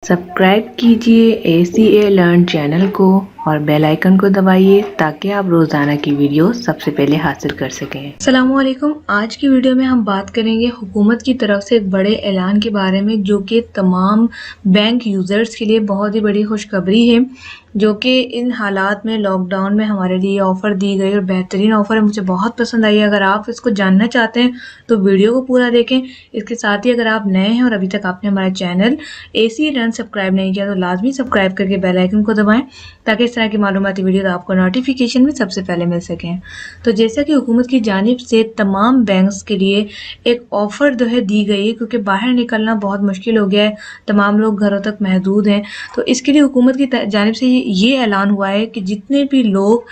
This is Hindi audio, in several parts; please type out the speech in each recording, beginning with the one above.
सब्सक्राइब कीजिए ACA लर्न चैनल को और बेल आइकन को दबाइए ताकि आप रोज़ाना की वीडियो सबसे पहले हासिल कर सकें। अस्सलामुअलैकुम। आज की वीडियो में हम बात करेंगे हुकूमत की तरफ से एक बड़े ऐलान के बारे में, जो कि तमाम बैंक यूज़र्स के लिए बहुत ही बड़ी खुशखबरी है, जो कि इन हालात में लॉकडाउन में हमारे लिए ऑफ़र दी गई और बेहतरीन ऑफ़र है। मुझे बहुत पसंद आई। अगर आप इसको जानना चाहते हैं तो वीडियो को पूरा देखें। इसके साथ ही अगर आप नए हैं और अभी तक आपने हमारा चैनल AC लर्न सब्सक्राइब नहीं किया तो लाजमी सब्सक्राइब करके बेल आइकन को दबाएं ताकि इस तरह की मालूमाती वीडियो आपको नोटिफिकेशन में सबसे पहले मिल सकें। तो जैसा कि हुकूमत की जानिब से तमाम बैंक्स के लिए एक ऑफ़र जो है दी गई है, क्योंकि बाहर निकलना बहुत मुश्किल हो गया है, तमाम लोग घरों तक महदूद हैं। तो इसके लिए हुकूमत की जानिब से ये ऐलान हुआ है कि जितने भी लोग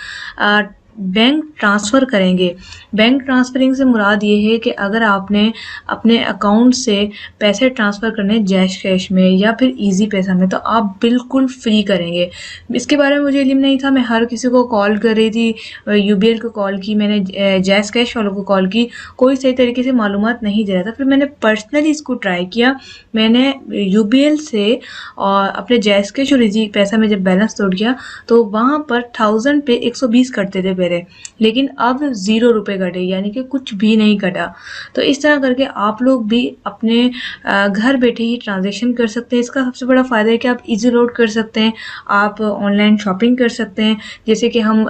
बैंक ट्रांसफ़र करेंगे, बैंक ट्रांसफरिंग से मुराद ये है कि अगर आपने अपने अकाउंट से पैसे ट्रांसफ़र करने जैश कैश में या फिर इजी पैसा में, तो आप बिल्कुल फ्री करेंगे। इसके बारे में मुझे इल्म नहीं था। मैं हर किसी को कॉल कर रही थी, UBL को कॉल की, मैंने जैश कैश वालों को कॉल की, कोई सही तरीके से मालूमात नहीं दे रहा था। फिर मैंने पर्सनली इसको ट्राई किया। मैंने UBL से और अपने जैश कैश और इजी पैसा में जब बैलेंस तोड़ किया तो वहाँ पर 1000 पे 120 कटते थे पहले, लेकिन अब 0 रुपये कटे, यानी कि कुछ भी नहीं कटा। तो इस तरह करके आप लोग भी अपने घर बैठे ही ट्रांजैक्शन कर सकते हैं। इसका सबसे बड़ा फ़ायदा है कि आप इजी लोड कर सकते हैं, आप ऑनलाइन शॉपिंग कर सकते हैं। जैसे कि हम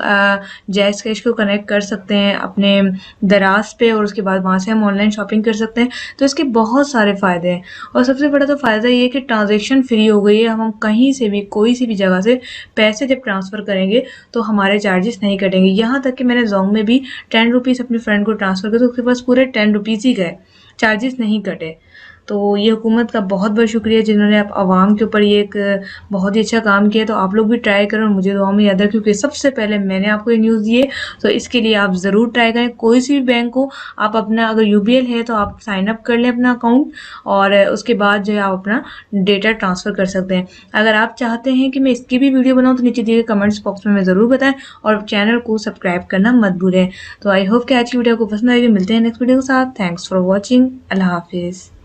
जैज़ कैश को कनेक्ट कर सकते हैं अपने दराज पे और उसके बाद वहाँ से हम ऑनलाइन शॉपिंग कर सकते हैं। तो इसके बहुत सारे फ़ायदे हैं और सबसे बड़ा तो फ़ायदा ये है कि ट्रांजैक्शन फ्री हो गई है। हम कहीं से भी कोई सी भी जगह से पैसे जब ट्रांसफ़र करेंगे तो हमारे चार्जेस नहीं कटेंगे। यहाँ तक कि मैंने जोंग में भी 10 रुपीज़ अपने फ्रेंड को ट्रांसफ़र किया तो उसके पास पूरे 10 रुपीज़ ही गए, चार्जेस नहीं कटे। तो ये हुकूमत का बहुत बहुत शुक्रिया जिन्होंने आप आवाम के ऊपर ये एक बहुत ही अच्छा काम किया। तो आप लोग भी ट्राई करें और मुझे दुआ में याद रखें, क्योंकि सबसे पहले मैंने आपको ये न्यूज़ दी है। तो इसके लिए आप ज़रूर ट्राई करें। कोई सी भी बैंक हो, आप अपना अगर UBL है तो आप साइन अप कर लें अपना अकाउंट और उसके बाद जो है आप अपना डेटा ट्रांसफ़र कर सकते हैं। अगर आप चाहते हैं कि मैं इसकी भी वीडियो बनाऊँ तो नीचे दिए गए कमेंट्स बॉक्स में मैं ज़रूर बताएं और चैनल को सब्सक्राइब करना मत भूलें। तो आई होप कि आज की वीडियो को पसंद आएगी। मिलते हैं नेक्स्ट वीडियो के साथ। Thanks for watching. अल्लाह हाफिज़।